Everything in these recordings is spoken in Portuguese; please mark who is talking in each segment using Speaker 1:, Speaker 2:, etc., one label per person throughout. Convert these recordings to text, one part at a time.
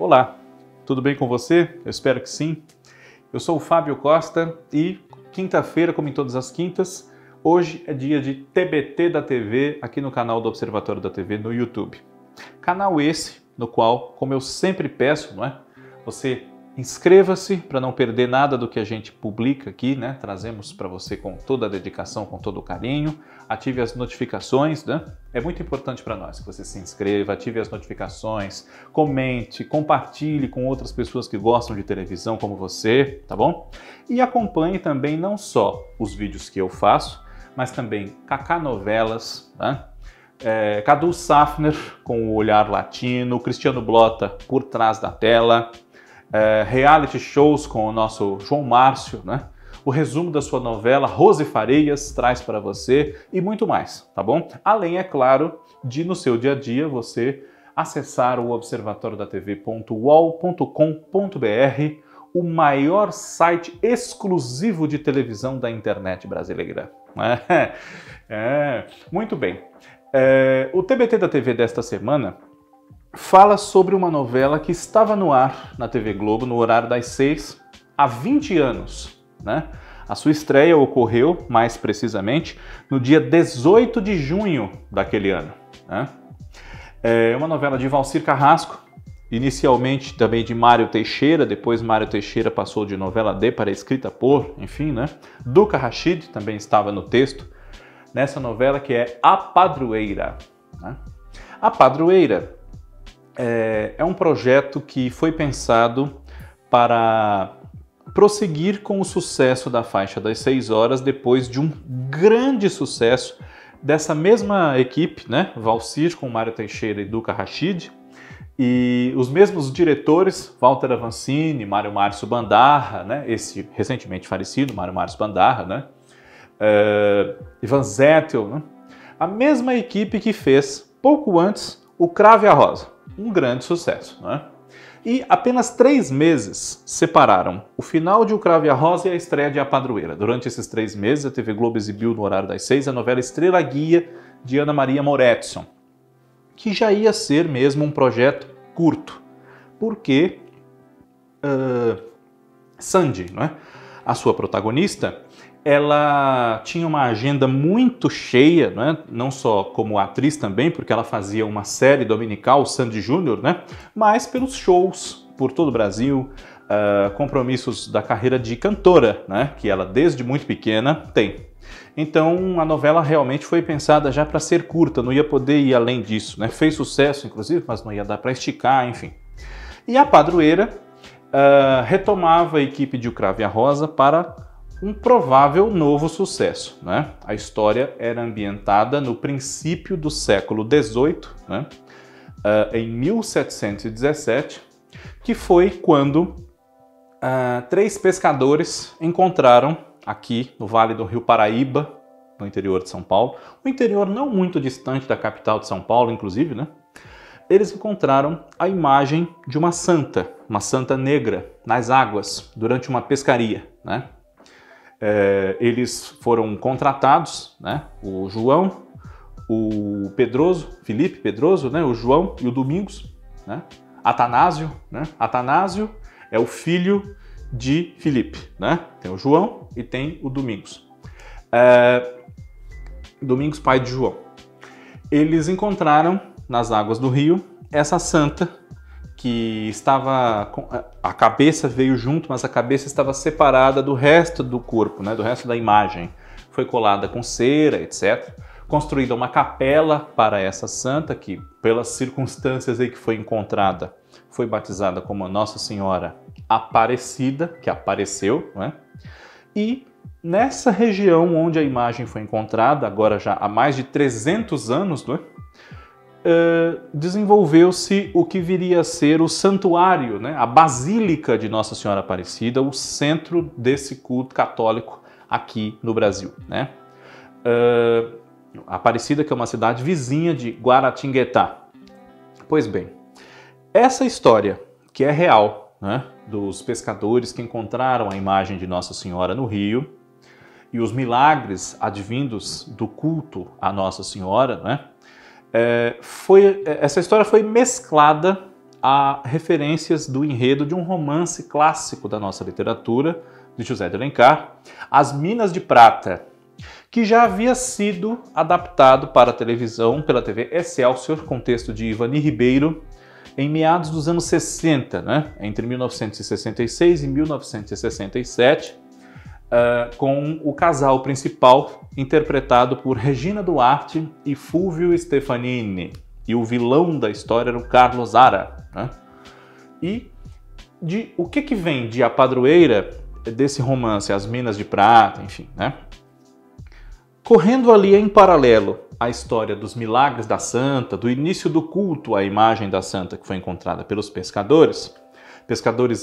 Speaker 1: Olá, tudo bem com você? Eu espero que sim. Eu sou o Fábio Costa e quinta-feira, como em todas as quintas, hoje é dia de TBT da TV aqui no canal do Observatório da TV no YouTube. Canal esse no qual, como eu sempre peço, não é? Você inscreva-se para não perder nada do que a gente publica aqui, né? Trazemos para você com toda a dedicação, com todo o carinho. Ative as notificações, né? É muito importante para nós que você se inscreva, ative as notificações, comente, compartilhe com outras pessoas que gostam de televisão como você, tá bom? E acompanhe também não só os vídeos que eu faço, mas também Kaká Novelas, né? Cadu Safner com o olhar latino, Cristiano Blota por trás da tela, reality shows com o nosso João Márcio, né? O resumo da sua novela, Rose Farias traz para você e muito mais, tá bom? Além, é claro, de no seu dia a dia você acessar o observatoriodatv.uol.com.br, o maior site exclusivo de televisão da internet brasileira. Muito bem. O TBT da TV desta semana fala sobre uma novela que estava no ar na TV Globo, no horário das 6, há 20 anos. Né? A sua estreia ocorreu, mais precisamente, no dia 18 de junho daquele ano. Né? É uma novela de Valcir Carrasco, inicialmente também de Mário Teixeira, depois Mário Teixeira passou de novela D para escrita por, enfim, né? Duca Rachid também estava no texto, nessa novela que é A Padroeira. Né? A Padroeira é um projeto que foi pensado para prosseguir com o sucesso da faixa das 6 horas depois de um grande sucesso dessa mesma equipe, né? Valcir com Mário Teixeira e Duca Rachid, e os mesmos diretores, Walter Avancini, Mário Márcio Bandarra, né? Esse recentemente falecido Mário Márcio Bandarra, né? Ivan Zettel, né? A mesma equipe que fez, pouco antes, o Cravo e a Rosa, um grande sucesso, né? E apenas 3 meses separaram o final de O Cravo e a Rosa e a estreia de A Padroeira. Durante esses 3 meses, a TV Globo exibiu no horário das 6 a novela Estrela Guia de Ana Maria Moretson, que já ia ser mesmo um projeto curto, porque Sandy, não é? A sua protagonista, ela tinha uma agenda muito cheia, né? Não só como atriz também, porque ela fazia uma série dominical, Sandy Júnior, né? Mas pelos shows por todo o Brasil, compromissos da carreira de cantora, né? Que ela desde muito pequena tem. Então a novela realmente foi pensada já para ser curta, não ia poder ir além disso, né? Fez sucesso, inclusive, mas não ia dar para esticar, enfim. E A Padroeira retomava a equipe de O Cravo e a Rosa para um provável novo sucesso. Né? A história era ambientada no princípio do século XVIII, né? Em 1717, que foi quando 3 pescadores encontraram aqui no Vale do Rio Paraíba, no interior de São Paulo, um interior não muito distante da capital de São Paulo, inclusive, né? Eles encontraram a imagem de uma santa negra, nas águas, durante uma pescaria, né? Eles foram contratados, né? O João, o Pedroso, Felipe Pedroso, né? O João e o Domingos, né? Atanásio, né? Atanásio é o filho de Felipe, né? Tem o João e tem o Domingos. Domingos, pai de João. Eles encontraram nas águas do rio essa santa que estava, a cabeça veio junto, mas a cabeça estava separada do resto do corpo, né, do resto da imagem. Foi colada com cera, etc. Construída uma capela para essa santa, que pelas circunstâncias aí que foi encontrada, foi batizada como Nossa Senhora Aparecida, que apareceu, né? E nessa região onde a imagem foi encontrada, agora já há mais de 300 anos, né? Desenvolveu-se o que viria a ser o santuário, né? A Basílica de Nossa Senhora Aparecida, o centro desse culto católico aqui no Brasil, né? Aparecida, que é uma cidade vizinha de Guaratinguetá. Pois bem, essa história, que é real, né? Dos pescadores que encontraram a imagem de Nossa Senhora no rio e os milagres advindos do culto a Nossa Senhora, né? Essa história foi mesclada há referências do enredo de um romance clássico da nossa literatura, de José de Alencar, As Minas de Prata, que já havia sido adaptado para a televisão pela TV Excelsior, com texto de Ivani Ribeiro, em meados dos anos 60, né? Entre 1966 e 1967, com o casal principal interpretado por Regina Duarte e Fulvio Stefanini. E o vilão da história era o Carlos Zara. Né? E o que vem de A Padroeira desse romance, As Minas de Prata, enfim, né? Correndo ali em paralelo a história dos milagres da santa, do início do culto à imagem da santa que foi encontrada pelos pescadores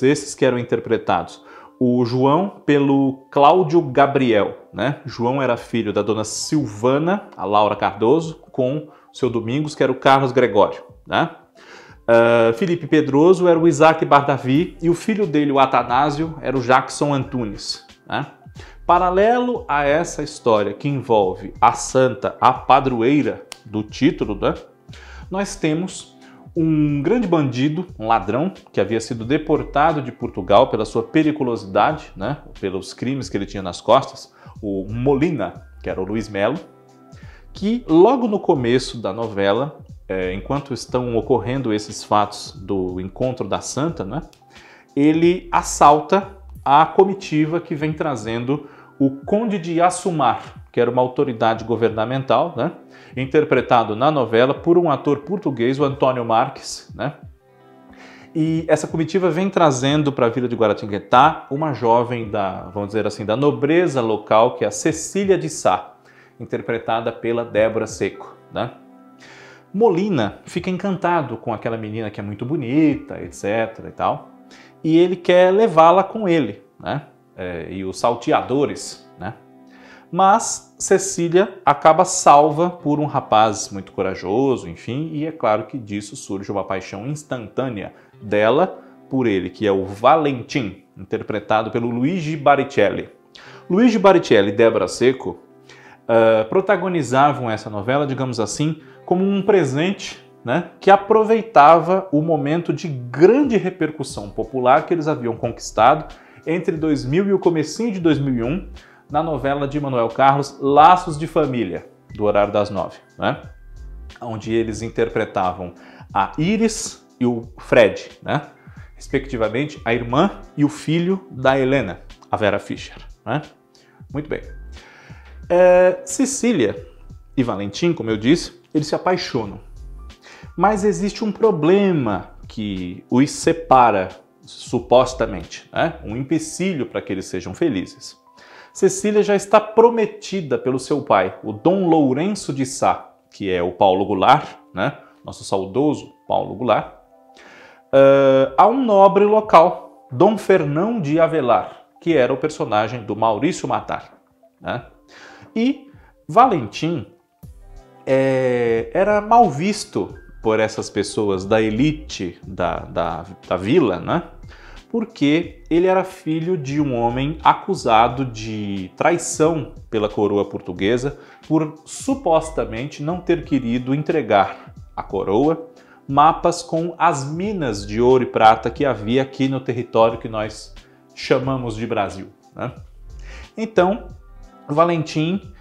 Speaker 1: esses que eram interpretados, o João pelo Cláudio Gabriel, né? João era filho da dona Silvana, a Laura Cardoso, com o seu Domingos, que era o Carlos Gregório, né? Felipe Pedroso era o Isaac Bardavi e o filho dele, o Atanásio, era o Jackson Antunes, né? Paralelo a essa história que envolve a santa, a padroeira do título, né? Nós temos um grande bandido, um ladrão, que havia sido deportado de Portugal pela sua periculosidade, né? Pelos crimes que ele tinha nas costas, o Molina, que era o Luiz Melo, que logo no começo da novela, enquanto estão ocorrendo esses fatos do encontro da santa, né? Ele assalta a comitiva que vem trazendo o Conde de Assumar, que era uma autoridade governamental, né? Interpretado na novela por um ator português, o Antônio Marques, né? E essa comitiva vem trazendo para a Vila de Guaratinguetá uma jovem vamos dizer assim, da nobreza local, que é a Cecília de Sá, interpretada pela Débora Seco, né? Molina fica encantado com aquela menina que é muito bonita, etc. e tal, e ele quer levá-la com ele, né? E os salteadores, né? Mas Cecília acaba salva por um rapaz muito corajoso, enfim, e é claro que disso surge uma paixão instantânea dela por ele, que é o Valentim, interpretado pelo Luigi Baricelli. Luigi Baricelli e Débora Seco protagonizavam essa novela, digamos assim, como um presente, né, que aproveitava o momento de grande repercussão popular que eles haviam conquistado entre 2000 e o comecinho de 2001, na novela de Manuel Carlos, Laços de Família, do horário das 9, né? Onde eles interpretavam a Iris e o Fred, né? Respectivamente, a irmã e o filho da Helena, a Vera Fischer, né? Muito bem. Cecília e Valentim, como eu disse, eles se apaixonam. Mas existe um problema que os separa, supostamente, né? Um empecilho para que eles sejam felizes. Cecília já está prometida pelo seu pai, o Dom Lourenço de Sá, que é o Paulo Goulart, né? Nosso saudoso Paulo Goulart, a um nobre local, Dom Fernão de Avelar, que era o personagem do Maurício Matar, né? E Valentim era mal visto por essas pessoas da elite da vila, né? Porque ele era filho de um homem acusado de traição pela coroa portuguesa por supostamente não ter querido entregar à coroa mapas com as minas de ouro e prata que havia aqui no território que nós chamamos de Brasil, né? Então, Valentim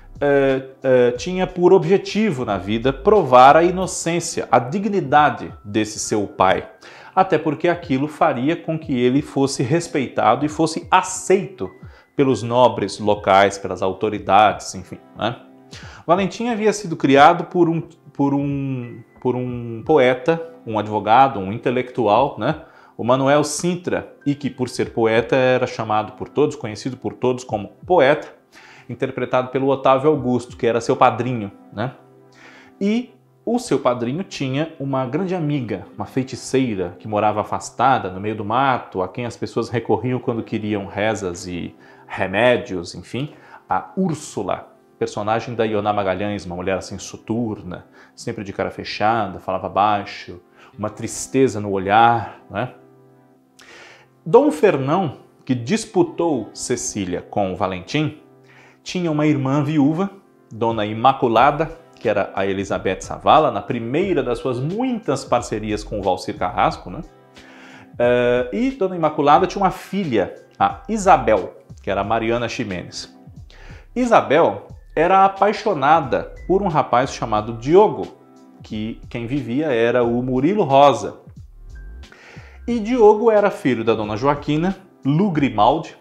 Speaker 1: tinha por objetivo na vida provar a inocência, a dignidade desse seu pai, até porque aquilo faria com que ele fosse respeitado e fosse aceito pelos nobres locais, pelas autoridades, enfim, né? Valentim havia sido criado por um poeta, um advogado, um intelectual, né? O Manuel Sintra, e que por ser poeta era chamado por todos, conhecido por todos como poeta, interpretado pelo Otávio Augusto, que era seu padrinho, né? E o seu padrinho tinha uma grande amiga, uma feiticeira que morava afastada no meio do mato, a quem as pessoas recorriam quando queriam rezas e remédios, enfim, a Úrsula, personagem da Ioná Magalhães, uma mulher assim soturna, sempre de cara fechada, falava baixo, uma tristeza no olhar, né? Dom Fernão, que disputou Cecília com Valentim, tinha uma irmã viúva, Dona Imaculada, que era a Elizabeth Savala, na primeira das suas muitas parcerias com o Valcir Carrasco, né? E Dona Imaculada tinha uma filha, a Isabel, que era a Mariana Ximenes. Isabel era apaixonada por um rapaz chamado Diogo, que quem vivia era o Murilo Rosa. E Diogo era filho da Dona Joaquina Lu Grimaldi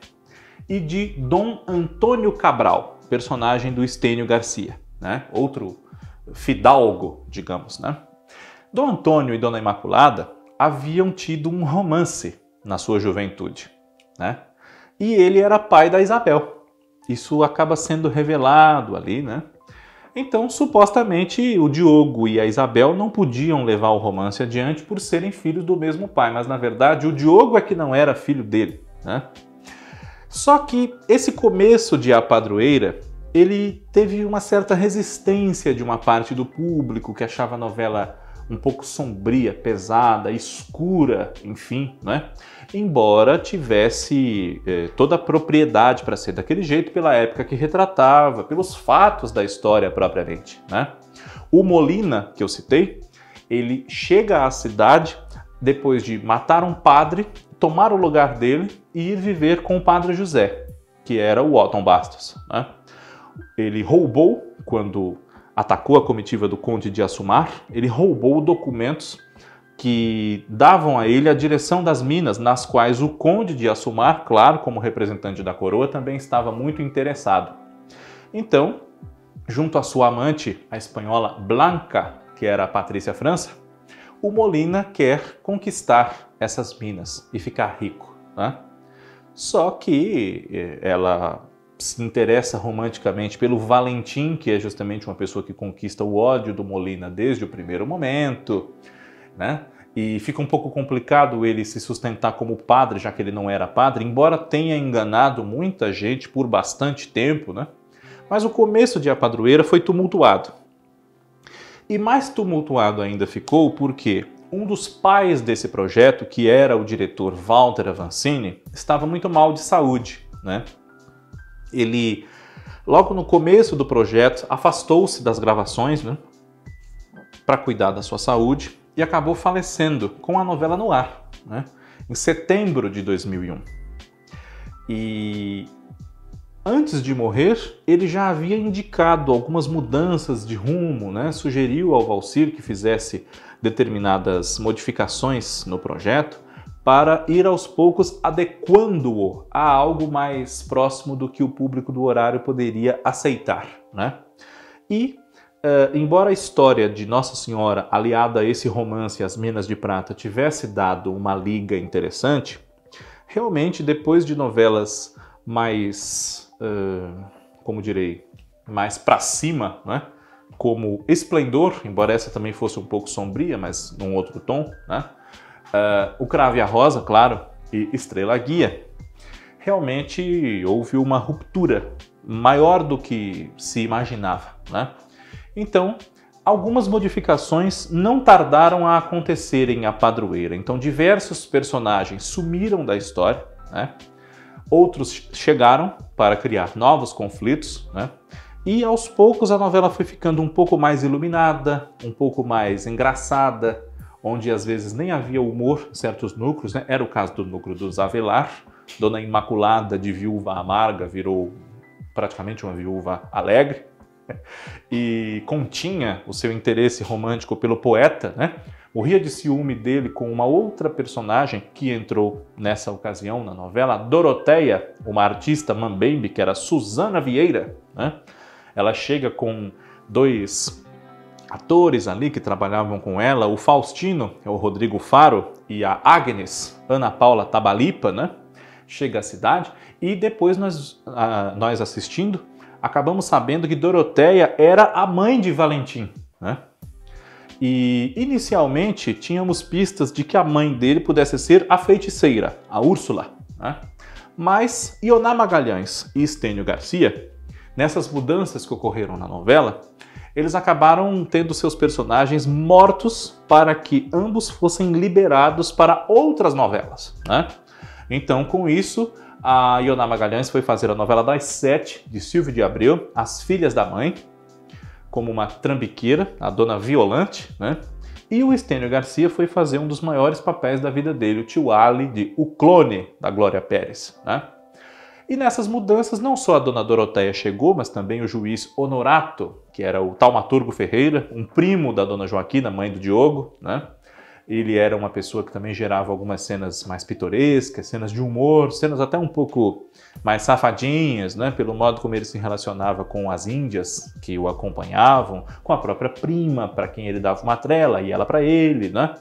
Speaker 1: e de Dom Antônio Cabral, personagem do Estênio Garcia, né? Outro fidalgo, digamos, né? Dom Antônio e Dona Imaculada haviam tido um romance na sua juventude, né? E ele era pai da Isabel. Isso acaba sendo revelado ali, né? Então, supostamente, o Diogo e a Isabel não podiam levar o romance adiante por serem filhos do mesmo pai, mas na verdade o Diogo é que não era filho dele, né? Só que esse começo de A Padroeira, ele teve uma certa resistência de uma parte do público que achava a novela um pouco sombria, pesada, escura, enfim, né? Embora tivesse toda a propriedade para ser daquele jeito pela época que retratava, pelos fatos da história propriamente, né? O Molina, que eu citei, ele chega à cidade depois de matar um padre, tomar o lugar dele e ir viver com o padre José, que era o Otton Bastos, né? Ele roubou, quando atacou a comitiva do Conde de Assumar, ele roubou documentos que davam a ele a direção das minas, nas quais o Conde de Assumar, claro, como representante da coroa, também estava muito interessado. Então, junto à sua amante, a espanhola Blanca, que era a Patrícia França, o Molina quer conquistar essas minas e ficar rico, né? Só que ela se interessa romanticamente pelo Valentim, que é justamente uma pessoa que conquista o ódio do Molina desde o primeiro momento, né? E fica um pouco complicado ele se sustentar como padre, já que ele não era padre, embora tenha enganado muita gente por bastante tempo, né? Mas o começo de A Padroeira foi tumultuado. E mais tumultuado ainda ficou porque um dos pais desse projeto, que era o diretor Walter Avancini, estava muito mal de saúde, né? Ele, logo no começo do projeto, afastou-se das gravações, né, para cuidar da sua saúde e acabou falecendo com a novela no ar, né, em setembro de 2001. E antes de morrer, ele já havia indicado algumas mudanças de rumo, né, sugeriu ao Valcir que fizesse determinadas modificações no projeto, para ir aos poucos adequando-o a algo mais próximo do que o público do horário poderia aceitar, né? E, embora a história de Nossa Senhora, aliada a esse romance As Minas de Prata, tivesse dado uma liga interessante, realmente, depois de novelas mais, como direi, mais para cima, né? Como Esplendor, embora essa também fosse um pouco sombria, mas num outro tom, né? O Cravo e a Rosa, claro, e Estrela Guia, realmente houve uma ruptura maior do que se imaginava, né? Então, algumas modificações não tardaram a acontecer em A Padroeira. Então, diversos personagens sumiram da história, né? Outros chegaram para criar novos conflitos, né? E aos poucos a novela foi ficando um pouco mais iluminada, um pouco mais engraçada, onde às vezes nem havia humor em certos núcleos, né? Era o caso do núcleo dos Avelar. Dona Imaculada, de viúva amarga, virou praticamente uma viúva alegre e continha o seu interesse romântico pelo poeta, né? Morria de ciúme dele com uma outra personagem que entrou nessa ocasião na novela, Doroteia, uma artista mambembe, que era Susana Vieira, né? Ela chega com dois atores ali que trabalhavam com ela, o Faustino, que é o Rodrigo Faro, e a Agnes, Ana Paula Tabalipa, né? Chega à cidade e depois nós assistindo, acabamos sabendo que Doroteia era a mãe de Valentim, né? E inicialmente tínhamos pistas de que a mãe dele pudesse ser a feiticeira, a Úrsula, né? Mas Ioná Magalhães e Estênio Garcia, nessas mudanças que ocorreram na novela, eles acabaram tendo seus personagens mortos para que ambos fossem liberados para outras novelas, né? Então, com isso, a Ioná Magalhães foi fazer a novela das 7 de Silvio de Abreu, As Filhas da Mãe, como uma trambiqueira, a Dona Violante, né? E o Estênio Garcia foi fazer um dos maiores papéis da vida dele, o tio Ali, de O Clone, da Glória Pérez, né? E nessas mudanças, não só a Dona Doroteia chegou, mas também o juiz Honorato, que era o Taumaturgo Ferreira, um primo da Dona Joaquina, mãe do Diogo, né? Ele era uma pessoa que também gerava algumas cenas mais pitorescas, cenas de humor, cenas até um pouco mais safadinhas, né? Pelo modo como ele se relacionava com as índias que o acompanhavam, com a própria prima, para quem ele dava uma trela, e ela para ele, né?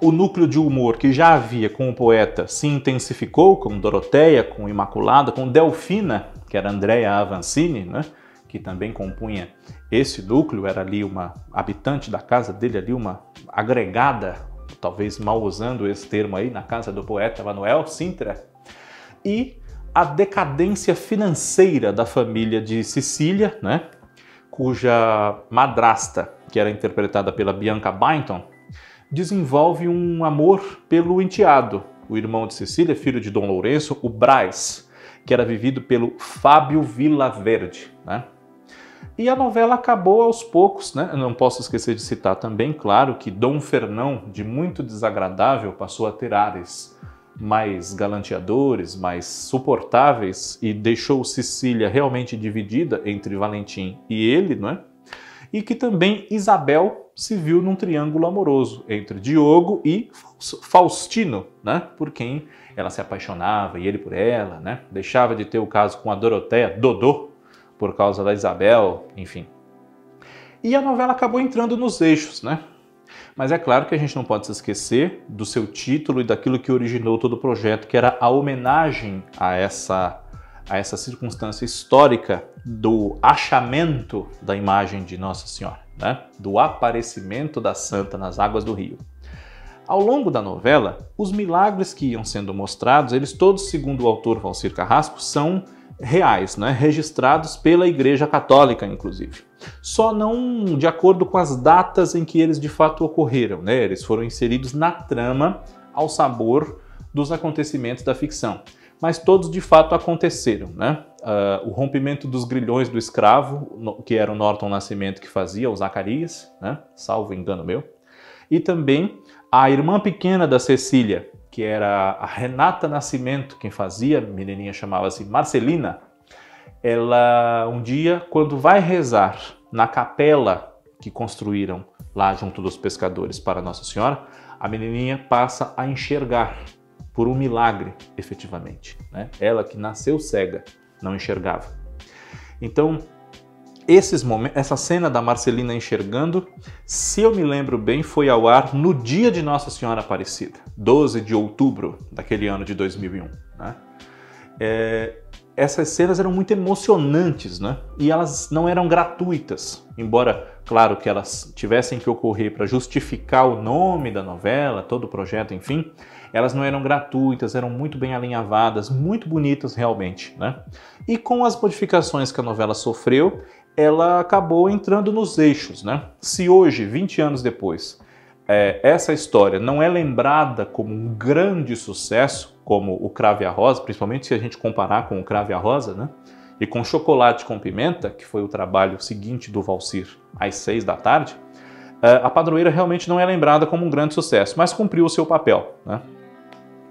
Speaker 1: O núcleo de humor que já havia com o poeta se intensificou, com Doroteia, com Imaculada, com Delfina, que era Andrea Avancini, né? Que também compunha esse núcleo, era ali uma habitante da casa dele, ali uma agregada, talvez mal usando esse termo aí, na casa do poeta Manuel Sintra. E a decadência financeira da família de Cecília, né? Cuja madrasta, que era interpretada pela Bianca Byington, desenvolve um amor pelo enteado, o irmão de Cecília, filho de Dom Lourenço, o Brás, que era vivido pelo Fábio Vilaverde, né? E a novela acabou aos poucos, né? Eu não posso esquecer de citar também, claro, que Dom Fernão, de muito desagradável, passou a ter ares mais galanteadores, mais suportáveis, e deixou Cecília realmente dividida entre Valentim e ele, não é? E que também Isabel se viu num triângulo amoroso entre Diogo e Faustino, né? Por quem ela se apaixonava e ele por ela, né? Deixava de ter o caso com a Doroteia, Dodô, por causa da Isabel, enfim. E a novela acabou entrando nos eixos, né? Mas é claro que a gente não pode se esquecer do seu título e daquilo que originou todo o projeto, que era a homenagem a essa circunstância histórica do achamento da imagem de Nossa Senhora, né? Do aparecimento da Santa nas águas do Rio. Ao longo da novela, os milagres que iam sendo mostrados, eles todos, segundo o autor Valcir Carrasco, são reais, né? Registrados pela Igreja Católica, inclusive. Só não de acordo com as datas em que eles de fato ocorreram, né? Eles foram inseridos na trama ao sabor dos acontecimentos da ficção. Mas todos de fato aconteceram, né? O rompimento dos grilhões do escravo, que era o Norton Nascimento que fazia, o Zacarias, né? Salvo engano meu. E também a irmã pequena da Cecília, que era a Renata Nascimento, quem fazia, a menininha chamava-se Marcelina. Ela, um dia, quando vai rezar na capela que construíram lá junto dos pescadores para Nossa Senhora, a menininha passa a enxergar, por um milagre, efetivamente, né? Ela que nasceu cega, não enxergava. Então, essa cena da Marcelina enxergando, se eu me lembro bem, foi ao ar no dia de Nossa Senhora Aparecida, 12 de outubro daquele ano de 2001, né? Essas cenas eram muito emocionantes, né? E elas não eram gratuitas, embora, claro, que elas tivessem que ocorrer para justificar o nome da novela, todo o projeto, enfim, elas não eram gratuitas, eram muito bem alinhavadas, muito bonitas realmente, né? E com as modificações que a novela sofreu, ela acabou entrando nos eixos, né? Se hoje, 20 anos depois, essa história não é lembrada como um grande sucesso, como o Cravo e a Rosa, principalmente se a gente comparar com o Cravo e a Rosa, né? E com Chocolate com Pimenta, que foi o trabalho seguinte do Valcir às 6 da tarde, a Padroeira realmente não é lembrada como um grande sucesso, mas cumpriu o seu papel, né?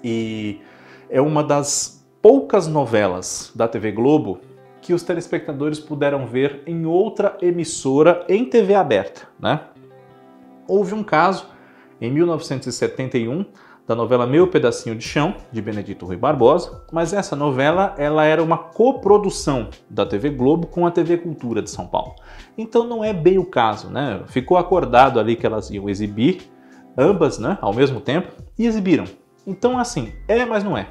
Speaker 1: E é uma das poucas novelas da TV Globo que os telespectadores puderam ver em outra emissora em TV aberta, né? Houve um caso, em 1971, da novela Meu Pedacinho de Chão, de Benedito Rui Barbosa, mas essa novela ela era uma coprodução da TV Globo com a TV Cultura de São Paulo. Então não é bem o caso, né? Ficou acordado ali que elas iam exibir, ambas, né, ao mesmo tempo, e exibiram. Então assim, mas não é.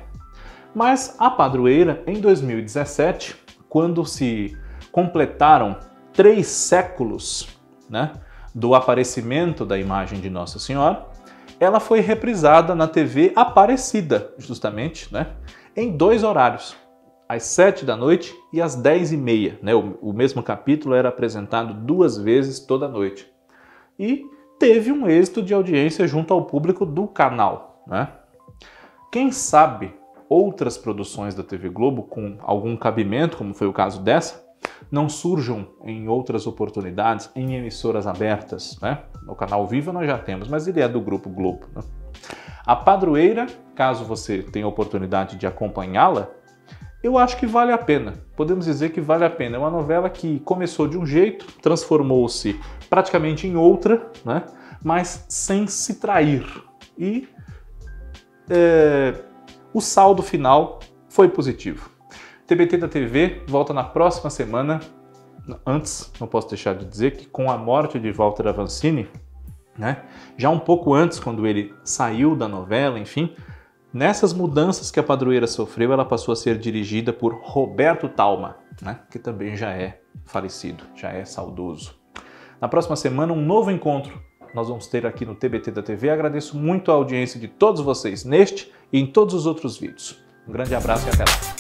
Speaker 1: Mas a Padroeira, em 2017, quando se completaram 3 séculos, né, do aparecimento da imagem de Nossa Senhora, ela foi reprisada na TV Aparecida, justamente, né, em 2 horários, às 7 da noite e às 10h30. Né, o mesmo capítulo era apresentado 2 vezes toda noite. E teve um êxito de audiência junto ao público do canal, né? Quem sabe outras produções da TV Globo com algum cabimento, como foi o caso dessa, não surjam em outras oportunidades em emissoras abertas, né? No canal Viva nós já temos, mas ele é do Grupo Globo, né? A Padroeira, caso você tenha oportunidade de acompanhá-la, eu acho que vale a pena. Podemos dizer que vale a pena. É uma novela que começou de um jeito, transformou-se praticamente em outra, né? Mas sem se trair. E o saldo final foi positivo. TBT da TV volta na próxima semana. Antes, não posso deixar de dizer que com a morte de Walter Avancini, né, já um pouco antes, quando ele saiu da novela, enfim, nessas mudanças que a Padroeira sofreu, ela passou a ser dirigida por Roberto Talma, né, que também já é falecido, já é saudoso. Na próxima semana, um novo encontro nós vamos ter aqui no TBT da TV. Agradeço muito a audiência de todos vocês neste e em todos os outros vídeos. Um grande abraço e até lá!